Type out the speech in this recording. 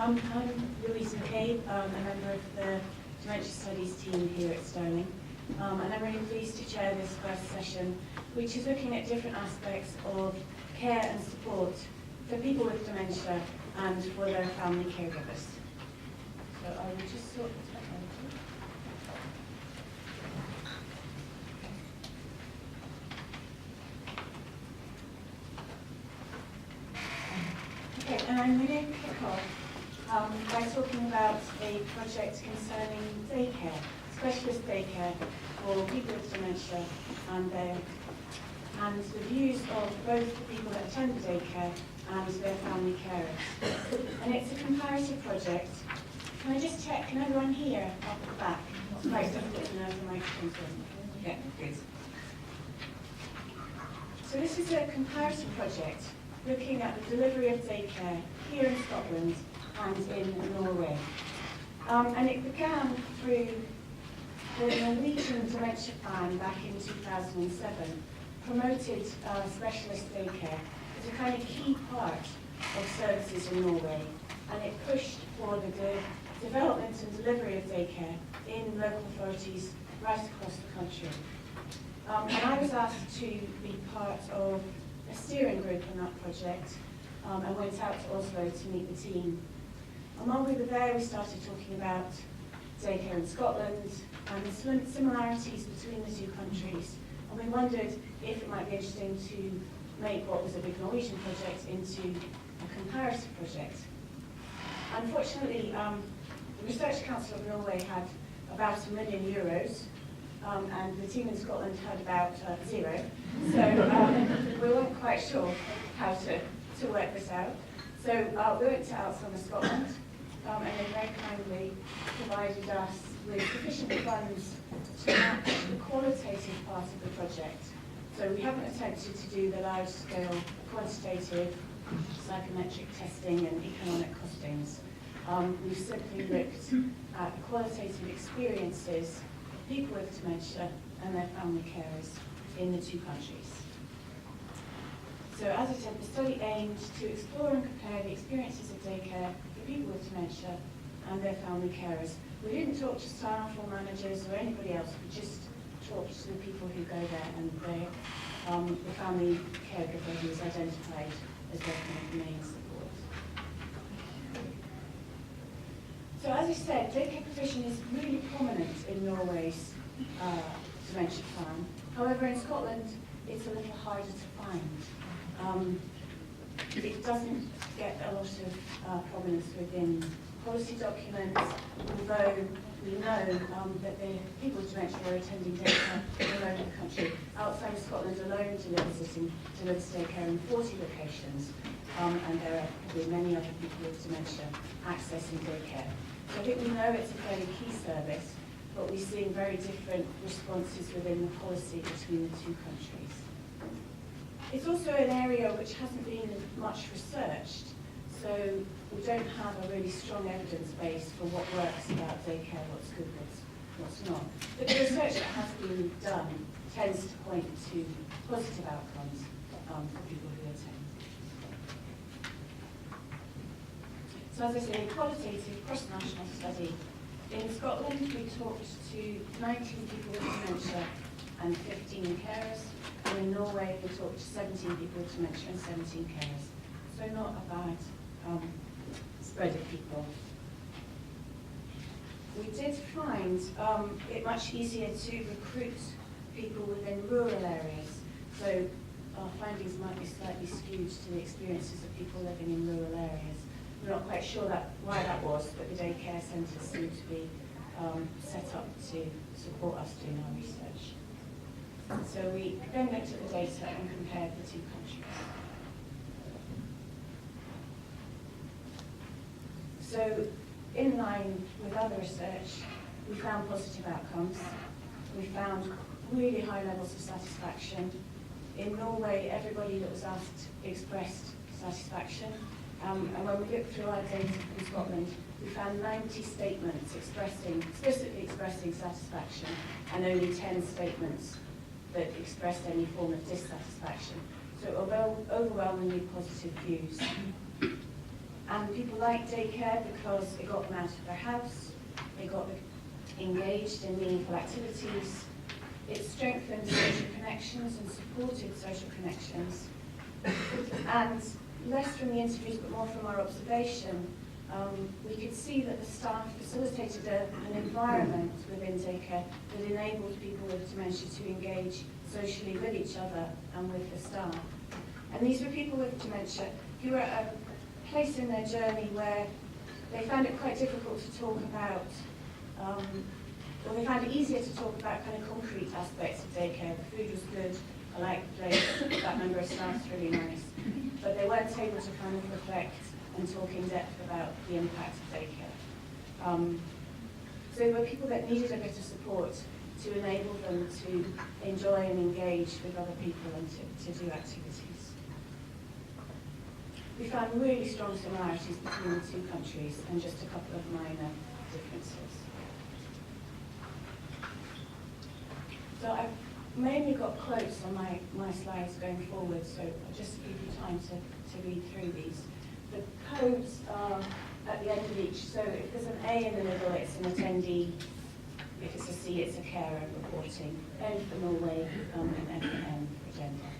I'm Louise McCabe, a member of the Dementia Studies team here at Stirling, and I'm really pleased to chair this first session, which is looking at different aspects of care and support for people with dementia and for their family caregivers. So I will just sort this back out. Okay, and I'm going to kick off by talking about a project concerning daycare, specialist daycare for people with dementia and the views of both the people that attend the daycare and their family carers. And it's a comparative project. Can I just check, can everyone hear off the back? It's quite difficult to know if the microphone's on. Yeah, good. So this is a comparative project looking at the delivery of daycare here in Scotland and in Norway. And it began through the Norwegian dementia plan back in 2007, promoted specialist daycare as a kind of key part of services in Norway, and it pushed for the development and delivery of daycare in local authorities right across the country. And I was asked to be part of a steering group on that project, and went out to Oslo to meet the team. And while we were there, we started talking about daycare in Scotland and the similarities between the two countries. And we wondered if it might be interesting to make what was a big Norwegian project into a comparative project. Unfortunately, the Research Council of Norway had about €1 million, and the team in Scotland had about 0. So we weren't quite sure how to work this out. So we went to Alzheimer's Scotland, and they very kindly provided us with sufficient funds to match the qualitative part of the project. So we haven't attempted to do the large-scale quantitative psychometric testing and economic costings. We've simply looked at the qualitative experiences of people with dementia and their family carers in the two countries. So as I said, the study aimed to explore and compare the experiences of daycare for people with dementia and their family carers. We didn't talk to staff or managers or anybody else, we just talked to the people who go there and the family caregiver who is identified as their kind of main support. So as I said, daycare provision is really prominent in Norway's dementia plan. However, in Scotland, it's a little harder to find. It doesn't get a lot of prominence within policy documents, although we know that the people with dementia are attending daycare all over the country. Outside of Scotland alone delivers daycare in 40 locations, and there are probably many other people with dementia accessing daycare. So I think we know it's a fairly key service, but we're seeing very different responses within the policy between the two countries. It's also an area which hasn't been much researched, so we don't have a really strong evidence base for what works about daycare, what's good, what's not. But the research that has been done tends to point to positive outcomes for people who attend. So as I say, a qualitative cross-national study. In Scotland, we talked to 19 people with dementia and 15 carers. And in Norway, we talked to 17 people with dementia and 17 carers. So not a bad spread of people. We did find it much easier to recruit people within rural areas. So our findings might be slightly skewed to the experiences of people living in rural areas. We're not quite sure why that was, but the daycare centres seem to be set up to support us doing our research. So we then looked at the data and compared the two countries. So in line with other research, we found positive outcomes. We found really high levels of satisfaction. In Norway, everybody that was asked expressed satisfaction. And when we looked through our data from Scotland, we found 90 statements explicitly expressing satisfaction, and only 10 statements that expressed any form of dissatisfaction. So overwhelmingly positive views. And people liked daycare because it got them out of their house, it got them engaged in meaningful activities, it strengthened social connections and supported social connections. And less from the interviews but more from our observation, we could see that the staff facilitated an environment within daycare that enabled people with dementia to engage socially with each other and with the staff. And these were people with dementia who were at a place in their journey where they found it quite difficult to talk about, or they found it easier to talk about kind of concrete aspects of daycare. The food was good, I liked the place, that member of staff's really nice. But they weren't able to kind of reflect and talk in depth about the impact of daycare. So there were people that needed a bit of support to enable them to enjoy and engage with other people and to do activities. We found really strong similarities between the two countries and just a couple of minor differences. So I've mainly got quotes on my slides going forward, so I'll just give you time to read through these. The codes are at the end of each, so if there's an A in the middle, it's an attendee. If it's a C, it's a carer reporting. N for Norway, and F for N for gender.